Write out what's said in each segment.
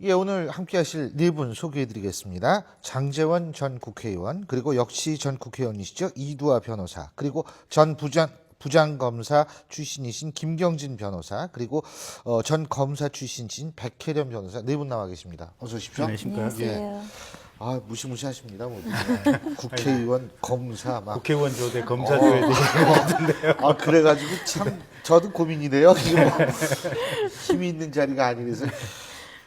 예, 오늘 함께 하실 네 분 소개해 드리겠습니다. 장제원 전 국회의원, 그리고 역시 전 국회의원이시죠. 이두아 변호사, 그리고 전 부장검사 출신이신 김경진 변호사, 그리고 전 검사 출신이신 백혜련 변호사 네 분 나와 계십니다. 어서 오십시오. 안녕하십니까. 예. 아, 무시무시하십니다. 뭐. 국회의원, 검사 막. 국회의원 조대, 검사 조대 같은데요. 아, 그래가지고 참 저도 고민이네요. 이게 뭐 힘이 있는 자리가 아니라서.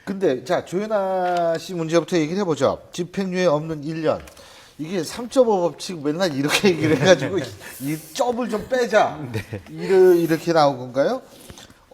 근데 자, 조현아 씨 문제부터 얘기를 해보죠. 집행유예 없는 1년. 이게 3.5 법칙 맨날 이렇게 얘기를 해가지고 이 점을 좀 빼자. 이렇게 나온 건가요?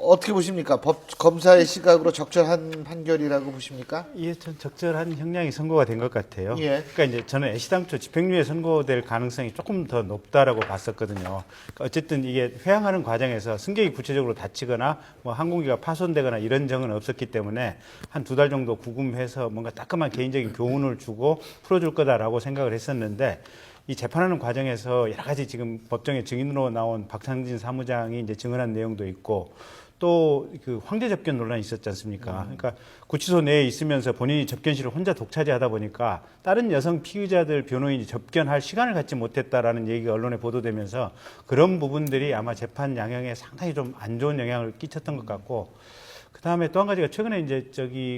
어떻게 보십니까? 검사의 시각으로 적절한 판결이라고 보십니까? 이게 전 적절한 형량이 선고가 된 것 같아요. 예. 그러니까 이제 저는 애시당초 집행유예 선고될 가능성이 조금 더 높다라고 봤었거든요. 그러니까 어쨌든 이게 회항하는 과정에서 승객이 구체적으로 다치거나 뭐 항공기가 파손되거나 이런 점은 없었기 때문에 한 2달 정도 구금해서 뭔가 따끔한 개인적인 교훈을 주고 풀어줄 거다라고 생각을 했었는데, 이 재판하는 과정에서 여러 가지 지금 법정에 증인으로 나온 박창진 사무장이 이제 증언한 내용도 있고, 또 그 황제 접견 논란이 있었지 않습니까? 그러니까 구치소 내에 있으면서 본인이 접견실을 혼자 독차지하다 보니까 다른 여성 피의자들 변호인이 접견할 시간을 갖지 못했다라는 얘기가 언론에 보도되면서 그런 부분들이 아마 재판 양형에 상당히 좀 안 좋은 영향을 끼쳤던 것 같고, 그 다음에 또 한 가지가 최근에 이제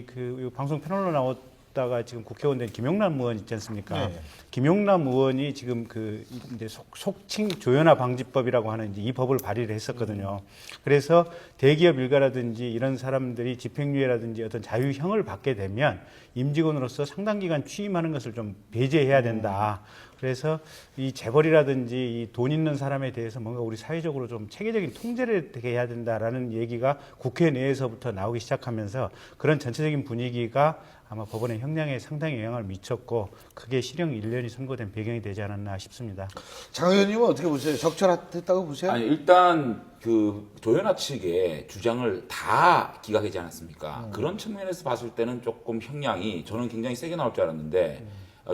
그 방송 패널로 나왔다가 지금 국회의원 된 김용남 의원 있지 않습니까? 네. 김용남 의원이 지금 그 이제 속칭 조현아 방지법이라고 하는 이제 이 법을 발의를 했었거든요. 그래서 대기업 일가라든지 이런 사람들이 집행유예라든지 어떤 자유형을 받게 되면 임직원으로서 상당 기간 취임하는 것을 좀 배제해야 된다. 그래서 이 재벌이라든지 이 돈 있는 사람에 대해서 뭔가 우리 사회적으로 좀 체계적인 통제를 되게 해야 된다라는 얘기가 국회 내에서부터 나오기 시작하면서 그런 전체적인 분위기가 아마 법원의 형량에 상당히 영향을 미쳤고, 그게 실형 1년이 선고된 배경이 되지 않았나 싶습니다. 장 의원님은 어떻게 보세요? 적절했다고 보세요? 아니, 일단 그 조현아 측의 주장을 다 기각하지 않았습니까? 그런 측면에서 봤을 때는 조금 형량이 저는 굉장히 세게 나올 줄 알았는데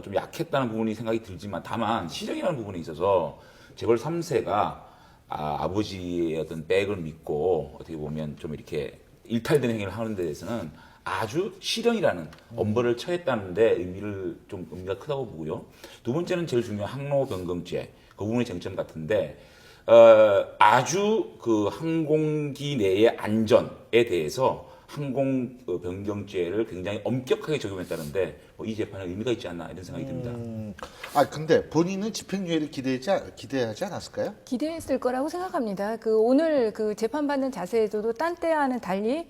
좀 약했다는 부분이 생각이 들지만, 다만 실형이라는 부분에 있어서 재벌 3세가 아버지의 어떤 백을 믿고 어떻게 보면 좀 이렇게 일탈된 행위를 하는 데 대해서는 아주 실형이라는 엄벌을 처했다는데 의미가 크다고 보고요. 두 번째는 제일 중요한 항로 변경죄, 그 부분의 쟁점 같은데, 아주 그 항공기 내의 안전에 대해서 항공 변경죄를 굉장히 엄격하게 적용했다는데, 이 재판에 의미가 있지 않나 이런 생각이 듭니다. 근데 본인은 집행유예를 기대하지 않았을까요? 기대했을 거라고 생각합니다. 오늘 그 재판받는 자세에서도 딴 때와는 달리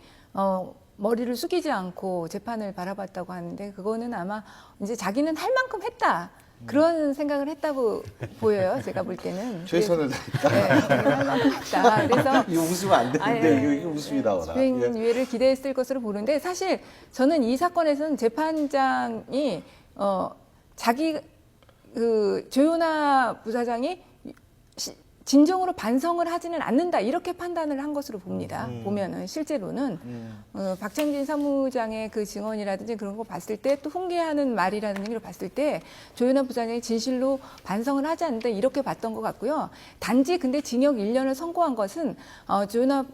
머리를 숙이지 않고 재판을 바라봤다고 하는데, 그거는 아마 이제 자기는 할 만큼 했다. 그런 생각을 했다고 보여요. 제가 볼 때는. 최선을 다했다. 네, 자기는 할 만큼 했다. 그래서 이거 웃으면 안 되는데 이게 웃음이 나오나. 집행유예를 기대했을 것으로 보는데, 사실 저는 이 사건에서는 재판장이 자기 그 조현아 부사장이 진정으로 반성을 하지는 않는다, 이렇게 판단을 한 것으로 봅니다. 보면은 실제로는 박창진 사무장의 그 증언이라든지 그런 거 봤을 때, 또 훈계하는 말이라는 걸 봤을 때 조현아 부사장이 진실로 반성을 하지 않는다, 이렇게 봤던 것 같고요. 단지 근데 징역 1년을 선고한 것은 조현아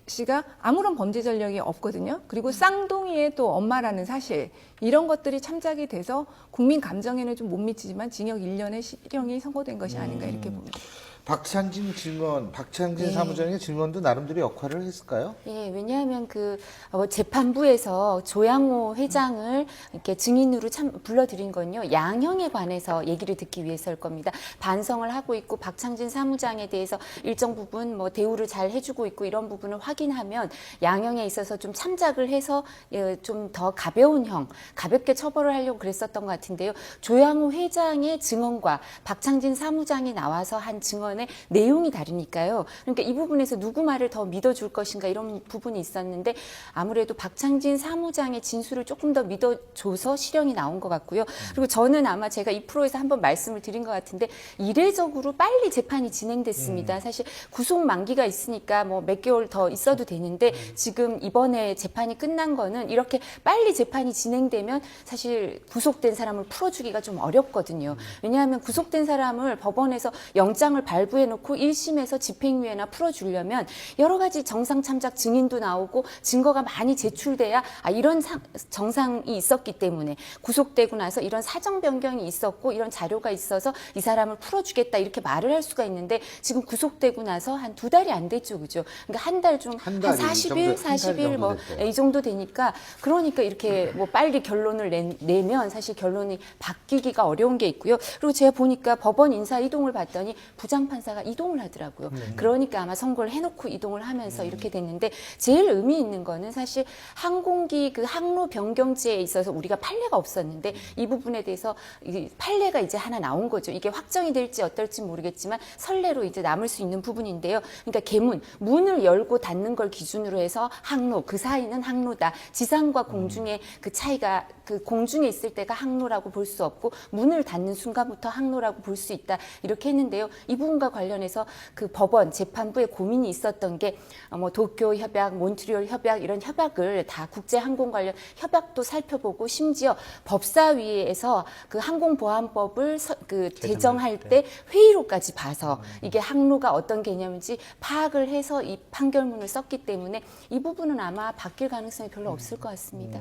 씨가 아무런 범죄 전력이 없거든요. 그리고 쌍둥이의 또 엄마라는 사실, 이런 것들이 참작이 돼서 국민 감정에는 좀 못 미치지만 징역 1년의 실형이 선고된 것이 아닌가, 이렇게 봅니다. 박창진 사무장의 증언도 나름대로 역할을 했을까요? 예, 왜냐하면 재판부에서 조양호 회장을 이렇게 증인으로 불러들인 건요, 양형에 관해서 얘기를 듣기 위해서일 겁니다. 반성을 하고 있고 박창진 사무장에 대해서 일정 부분 뭐 대우를 잘 해주고 있고 이런 부분을 확인하면 양형에 있어서 좀 참작을 해서 좀 더 가벼운 형, 가볍게 처벌을 하려고 그랬었던 것 같은데요. 조양호 회장의 증언과 박창진 사무장이 나와서 한 증언 내용이 다르니까요. 그러니까 이 부분에서 누구 말을 더 믿어줄 것인가, 이런 부분이 있었는데, 아무래도 박창진 사무장의 진술을 조금 더 믿어줘서 실형이 나온 것 같고요. 그리고 저는 아마 제가 이 프로에서 한번 말씀을 드린 것 같은데, 이례적으로 빨리 재판이 진행됐습니다. 사실 구속 만기가 있으니까 뭐 몇 개월 더 있어도 되는데, 지금 이번에 재판이 끝난 거는 이렇게 빨리 재판이 진행되면 사실 구속된 사람을 풀어주기가 좀 어렵거든요. 왜냐하면 구속된 사람을 법원에서 영장을 발부 발부해놓고 1심에서 집행유예나 풀어주려면 여러 가지 정상 참작 증인도 나오고 증거가 많이 제출돼야 이런 정상이 있었기 때문에 구속되고 나서 이런 사정 변경이 있었고 이런 자료가 있어서 이 사람을 풀어주겠다 이렇게 말을 할 수가 있는데 지금 구속되고 나서 한 2달이 안 됐죠, 그죠? 그러니까 한 달 중 한 40일, 40일 뭐 이 정도 되니까 그러니까 이렇게 뭐 빨리 결론을 내면 사실 결론이 바뀌기가 어려운 게 있고요. 그리고 제가 보니까 법원 인사 이동을 봤더니 부장판사가 이동을 하더라고요. 그러니까 아마 선고를 해놓고 이동을 하면서 이렇게 됐는데 제일 의미 있는 거는 사실 항공기 그 항로 변경제에 있어서 우리가 판례가 없었는데 이 부분에 대해서 이 판례가 이제 하나 나온 거죠. 이게 확정이 될지 어떨지 모르겠지만 선례로 이제 남을 수 있는 부분인데요. 그러니까 개문, 문을 열고 닫는 걸 기준으로 해서 항로, 그 사이는 항로다. 지상과 공중의 그 차이가 그 공중에 있을 때가 항로라고 볼 수 없고 문을 닫는 순간부터 항로라고 볼 수 있다. 이렇게 했는데요. 이 부분과 관련해서 그 법원 재판부에 고민이 있었던 게 뭐 도쿄 협약, 몬트리올 협약 이런 협약을 다 국제항공 관련 협약도 살펴보고 심지어 법사위에서 그 항공보안법을 제정할 때 회의록까지 봐서 이게 항로가 어떤 개념인지 파악을 해서 이 판결문을 썼기 때문에 이 부분은 아마 바뀔 가능성이 별로 없을 것 같습니다.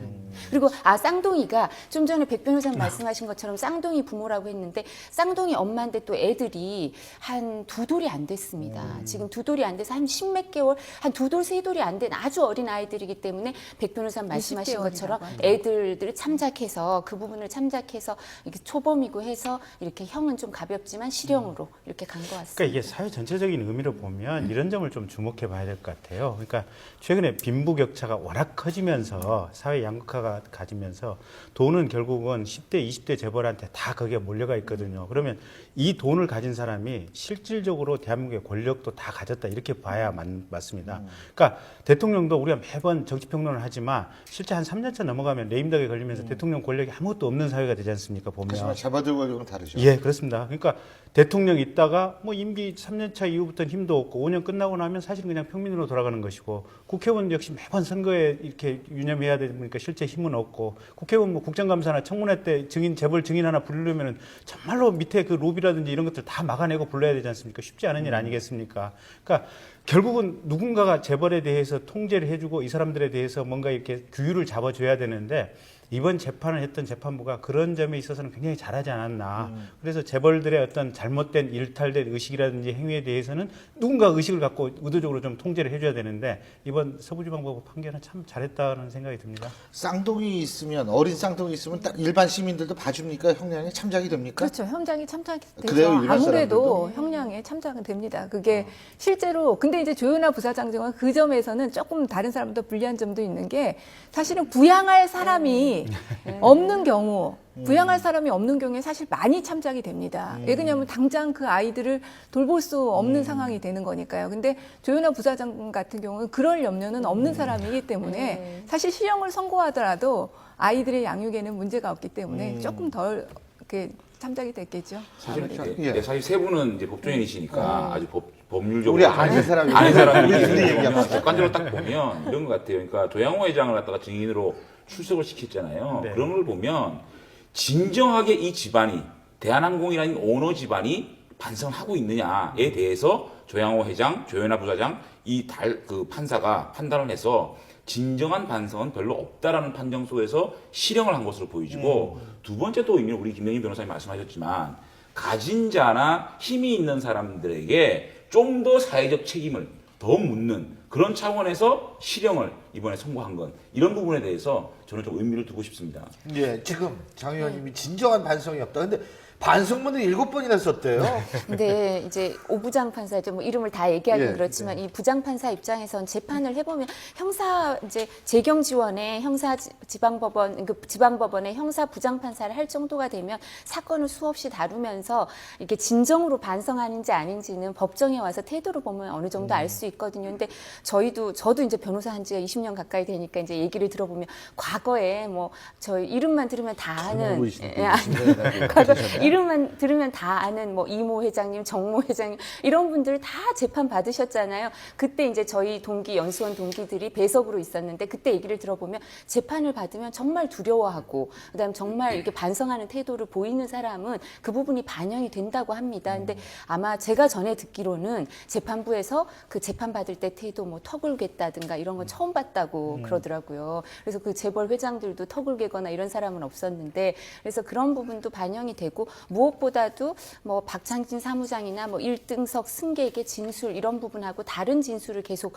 그리고 쌍둥이가 좀 전에 백 변호사님 말씀하신 것처럼 쌍둥이 부모라고 했는데 쌍둥이 엄마인데 또 애들이 한 2돌이 안 됐습니다. 지금 2돌이 안 돼서 한 10몇 개월, 한 2돌, 3돌이 안 된 아주 어린 아이들이기 때문에 백 변호사님 말씀하신 것처럼 애들을 참작해서 그 부분을 참작해서 이렇게 초범이고 해서 이렇게 형은 좀 가볍지만 실형으로 이렇게 간 것 같습니다. 그러니까 이게 사회 전체적인 의미로 보면 이런 점을 좀 주목해 봐야 될 것 같아요. 그러니까 최근에 빈부격차가 워낙 커지면서 사회 양극화가 가지면서 돈은 결국은 10대, 20대 재벌한테 다 거기에 몰려가 있거든요. 그러면 이 돈을 가진 사람이 실질적으로 대한민국의 권력도 다 가졌다 이렇게 봐야 맞습니다. 그러니까 대통령도 우리가 매번 정치평론을 하지만 실제 한 3년차 넘어가면 레임덕에 걸리면서 대통령 권력이 아무것도 없는 사회가 되지 않습니까? 보면. 하지만 잡아들 권력은 다르죠. 예, 그렇습니다. 그러니까 대통령이 있다가 뭐 임기 3년차 이후부터는 힘도 없고 5년 끝나고 나면 사실은 그냥 평민으로 돌아가는 것이고 국회의원 역시 매번 선거에 이렇게 유념해야 되니까 실제 힘은 없고 국회의원 뭐 국정감사나 청문회 때 재벌 증인 하나 부르려면은 정말로 밑에 그 로비라든지 이런 것들 다 막아내고 불러야 되지 않습니까? 쉽지 않은 일 아니겠습니까? 그러니까 결국은 누군가가 재벌에 대해서 통제를 해주고 이 사람들에 대해서 뭔가 이렇게 규율을 잡아줘야 되는데 이번 재판을 했던 재판부가 그런 점에 있어서는 굉장히 잘하지 않았나. 그래서 재벌들의 어떤 잘못된 일탈된 의식이라든지 행위에 대해서는 누군가 의식을 갖고 의도적으로 좀 통제를 해줘야 되는데 이번 서부지방법원 판결은 참 잘했다는 생각이 듭니다. 쌍둥이 있으면 어린 쌍둥이 있으면 딱 일반 시민들도 봐줍니까? 형량에 참작이 됩니까? 그렇죠. 형량이 참작이 되죠. 그래요, 일반 아무래도 형량에 참작은 됩니다. 그게 실제로 근데 이제 조현아 부사장 등은 그 점에서는 조금 다른 사람보다 불리한 점도 있는 게 사실은 부양할 사람이 없는 경우 부양할 사람이 없는 경우에 사실 많이 참작이 됩니다. 왜 그러냐면 당장 그 아이들을 돌볼 수 없는 상황이 되는 거니까요. 근데 조현아 부사장 같은 경우는 그럴 염려는 없는 사람이기 때문에 사실 실형을 선고하더라도 아이들의 양육에는 문제가 없기 때문에 조금 덜 이렇게 참작이 됐겠죠. 사실 세 분은 이제 법조인이시니까 아주 법률적으로 우리 아는 사람이 아는 사람이 우리 둘이 얘기하면 객관적으로 딱 보면 이런 것 같아요. 그러니까 조양호 회장을 갖다가 증인으로 출석을 시켰잖아요. 네. 그런 걸 보면 진정하게 이 집안이 대한항공이라는 오너 집안이 반성하고 있느냐에 대해서 조양호 회장, 조현아 부사장 그 판사가 판단을 해서 진정한 반성은 별로 없다라는 판정 속에서 실형을 한 것으로 보여지고 두 번째 또 우리 김영희 변호사님 말씀하셨지만 가진 자나 힘이 있는 사람들에게 좀 더 사회적 책임을 더 묻는 그런 차원에서 실형을 이번에 선고한 건 이런 부분에 대해서 저는 좀 의미를 두고 싶습니다. 예, 지금 장 의원님이 진정한 반성이 없다. 근데 반성문을 7번이나 썼대요. 근데 이제 오부장 판사죠. 뭐 이름을 다 얘기하긴 예, 그렇지만 이 부장 판사 입장에선 재판을 해보면 형사 이제 재경 지원에 형사 지방법원 그 지방법원에 형사 부장 판사를 할 정도가 되면 사건을 수없이 다루면서 이게 진정으로 반성하는지 아닌지는 법정에 와서 태도로 보면 어느 정도 알 수 있거든요. 근데 저도 이제 변호사 한 지가 20년 가까이 되니까 이제 얘기를 들어보면 과거에 뭐 저희 이름만 들으면 다 아는 과거 이름만 들으면 다 아는 뭐 이모 회장님, 정모 회장님 이런 분들 다 재판 받으셨잖아요. 그때 이제 저희 동기 연수원 동기들이 배석으로 있었는데 그때 얘기를 들어보면 재판을 받으면 정말 두려워하고 그다음 정말 이렇게 반성하는 태도를 보이는 사람은 그 부분이 반영이 된다고 합니다. 근데 아마 제가 전에 듣기로는 재판부에서 그 재판 받을 때 태도 뭐 턱을 갰다든가 이런 건 처음 봤다고 그러더라고요. 그래서 그 재벌 회장들도 턱을 괴거나 이런 사람은 없었는데 그래서 그런 부분도 반영이 되고 무엇보다도 뭐 박창진 사무장이나 뭐 1등석 승객의 진술 이런 부분하고 다른 진술을 계속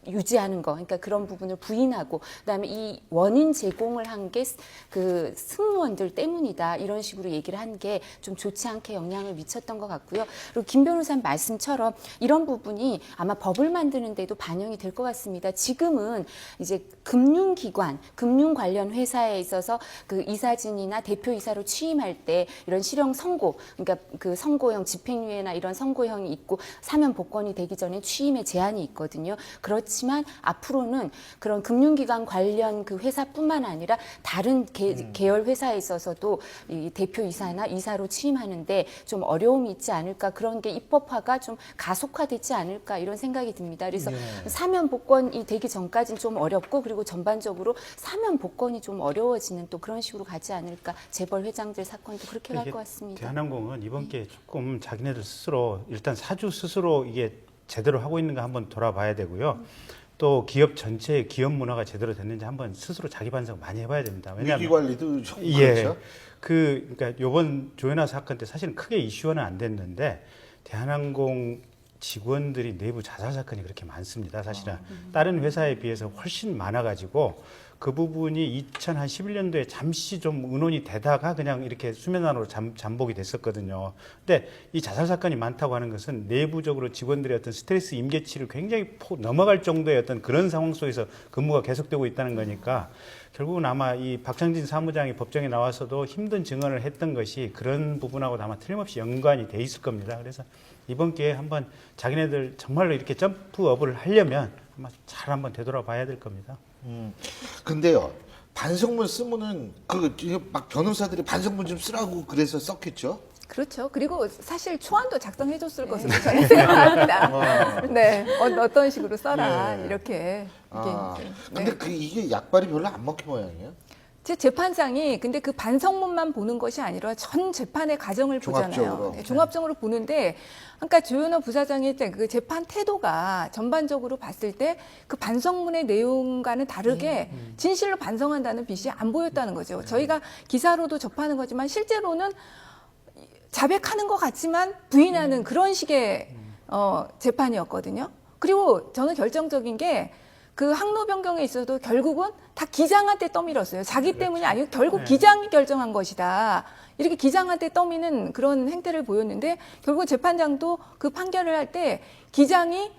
유지하는 거, 그러니까 그런 부분을 부인하고 그다음에 이 원인 제공을 한 게 그 승무원들 때문이다 이런 식으로 얘기를 한 게 좀 좋지 않게 영향을 미쳤던 것 같고요. 그리고 김 변호사님 말씀처럼 이런 부분이 아마 법을 만드는 데도 반영이 될 것 같습니다. 지금은 이제 금융기관, 금융 관련 회사에 있어서 그 이사진이나 대표이사로 취임할 때 이런 실형 선고, 그러니까 그 선고형 집행유예나 이런 선고형이 있고 사면 복권이 되기 전에 취임의 제한이 있거든요. 그렇지만 앞으로는 그런 금융기관 관련 그 회사뿐만 아니라 다른 계열 회사에 있어서도 이 대표이사나 이사로 취임하는데 좀 어려움이 있지 않을까, 그런 게 입법화가 좀 가속화되지 않을까 이런 생각이 듭니다. 그래서 사면 복권이 되기 전까지는 좀 어렵고 그리고 전반적으로 사면 복권이 좀 어려워지는 또 그런 식으로 가지 않을까. 재벌 회장들 사건도 그렇게 갈 것 같습니다. 대한항공은 이번 기회에 조금 자기네들 스스로 일단 사주 스스로 이게 제대로 하고 있는가 한번 돌아봐야 되고요. 또 기업 전체의 기업 문화가 제대로 됐는지 한번 스스로 자기 반성 많이 해봐야 됩니다. 왜냐하면 위기 관리도 좀 예, 그렇죠. 그러니까 이번 조현아 사건 때 사실은 크게 이슈화는 안 됐는데 대한항공 직원들이 내부 자살 사건이 그렇게 많습니다. 사실은 다른 회사에 비해서 훨씬 많아가지고 그 부분이 2011년도에 잠시 좀 의논이 되다가 그냥 이렇게 수면 안으로 잠복이 됐었거든요. 근데 이 자살 사건이 많다고 하는 것은 내부적으로 직원들의 어떤 스트레스 임계치를 굉장히 넘어갈 정도의 어떤 그런 상황 속에서 근무가 계속되고 있다는 거니까 결국은 아마 이 박창진 사무장이 법정에 나와서도 힘든 증언을 했던 것이 그런 부분하고 아마 틀림없이 연관이 돼 있을 겁니다. 그래서 이번 기회에 한번 자기네들 정말로 이렇게 점프업을 하려면 아마 잘 한번 되돌아봐야 될 겁니다. 근데요, 반성문 쓰면은 막 변호사들이 반성문 좀 쓰라고 그래서 썼겠죠? 그렇죠. 그리고 사실 초안도 작성해줬을 것으로 저는 생각합니다. 네, 어떤 식으로 써라 예. 이렇게. 아, 이게, 근데 이게 약발이 별로 안 먹힌 모양이에요? 제 재판장이 근데 그 반성문만 보는 것이 아니라 전 재판의 과정을 보잖아요. 종합적으로. 네, 종합적으로 보는데, 그러니까 조현호 부사장의 그 재판 태도가 전반적으로 봤을 때 그 반성문의 내용과는 다르게 진실로 반성한다는 빛이 안 보였다는 거죠. 저희가 기사로도 접하는 거지만 실제로는 자백하는 것 같지만 부인하는 그런 식의 재판이었거든요. 그리고 저는 결정적인 게 그 항로 변경에 있어도 결국은 다 기장한테 떠밀었어요. 자기 때문이 아니고 결국 기장이 결정한 것이다. 이렇게 기장한테 떠미는 그런 행태를 보였는데 결국 재판장도 그 판결을 할 때 기장이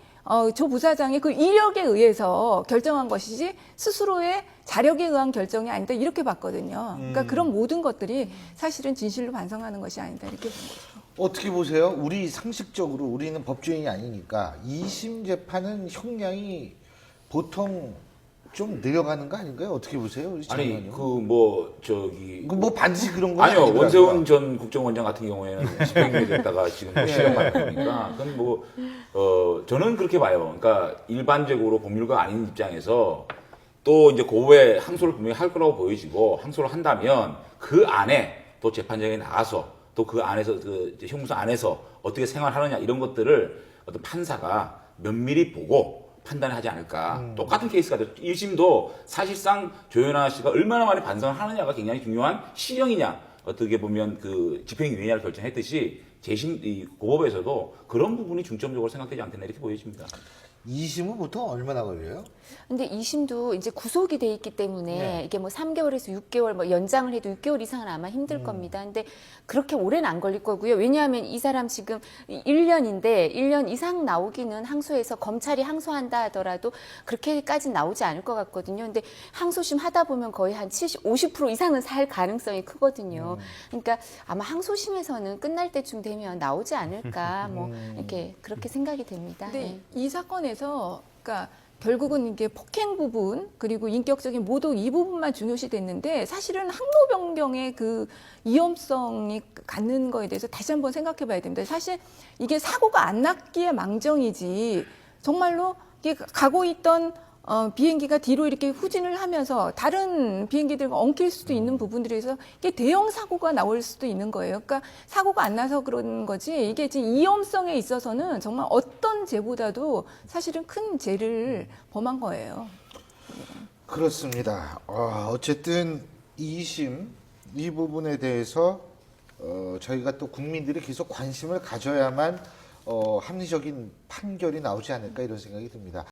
조 부사장의 그 이력에 의해서 결정한 것이지 스스로의 자력에 의한 결정이 아니다 이렇게 봤거든요. 그러니까 그런 모든 것들이 사실은 진실로 반성하는 것이 아니다 이렇게 본 거죠. 어떻게 보세요? 우리 상식적으로 우리는 법조인이 아니니까 2심 재판은 형량이 보통 좀 내려가는 거 아닌가요? 어떻게 보세요? 우리 아니 장관님? 그 반드시 그런 건 아니요, 아니더라고요. 원세훈 전 국정원장 같은 경우에는 집행유예 됐다가 지금 실형받는 거니까 그건 저는 그렇게 봐요. 그러니까 일반적으로 법률가 아닌 입장에서 또 이제 고후에 항소를 분명히 할 거라고 보여지고 항소를 한다면 그 안에 또 재판장에 나가서 또 그 안에서 그 형무소 안에서 어떻게 생활하느냐 이런 것들을 어떤 판사가 면밀히 보고 판단하지 않을까. 똑같은 케이스가 1심도 사실상 조현아 씨가 얼마나 많이 반성을 하느냐가 굉장히 중요한 실형이냐 어떻게 보면 그 집행유예냐를 결정했듯이 재심 이 고법에서도 그런 부분이 중점적으로 생각되지 않겠나 이렇게 보여집니다. 2심은 보통 얼마나 걸려요? 근데 2심도 이제 구속이 돼 있기 때문에 이게 뭐 3개월에서 6개월 뭐 연장을 해도 6개월 이상은 아마 힘들 겁니다. 근데 그렇게 오래는 안 걸릴 거고요. 왜냐하면 이 사람 지금 1년인데 1년 이상 나오기는 항소해서 검찰이 항소한다 하더라도 그렇게까지 나오지 않을 것 같거든요. 근데 항소심 하다 보면 거의 한 70, 50% 이상은 살 가능성이 크거든요. 그러니까 아마 항소심에서는 끝날 때쯤 되면 나오지 않을까 뭐 이렇게 그렇게 생각이 됩니다. 근데 네. 이 사건에서 그러니까 결국은 이게 폭행 부분 그리고 인격적인 모독 이 부분만 중요시 됐는데 사실은 항로 변경의 그 위험성이 갖는 거에 대해서 다시 한번 생각해 봐야 됩니다. 사실 이게 사고가 안 났기에 망정이지 정말로 이게 가고 있던 비행기가 뒤로 이렇게 후진을 하면서 다른 비행기들과 엉킬 수도 있는 부분들에서 이게 대형 사고가 나올 수도 있는 거예요. 그러니까 사고가 안 나서 그런 거지 이게 지금 위험성에 있어서는 정말 어떤 죄보다도 사실은 큰 죄를 범한 거예요. 그렇습니다. 어쨌든 2심 이 부분에 대해서 저희가 또 국민들이 계속 관심을 가져야만 합리적인 판결이 나오지 않을까 이런 생각이 듭니다.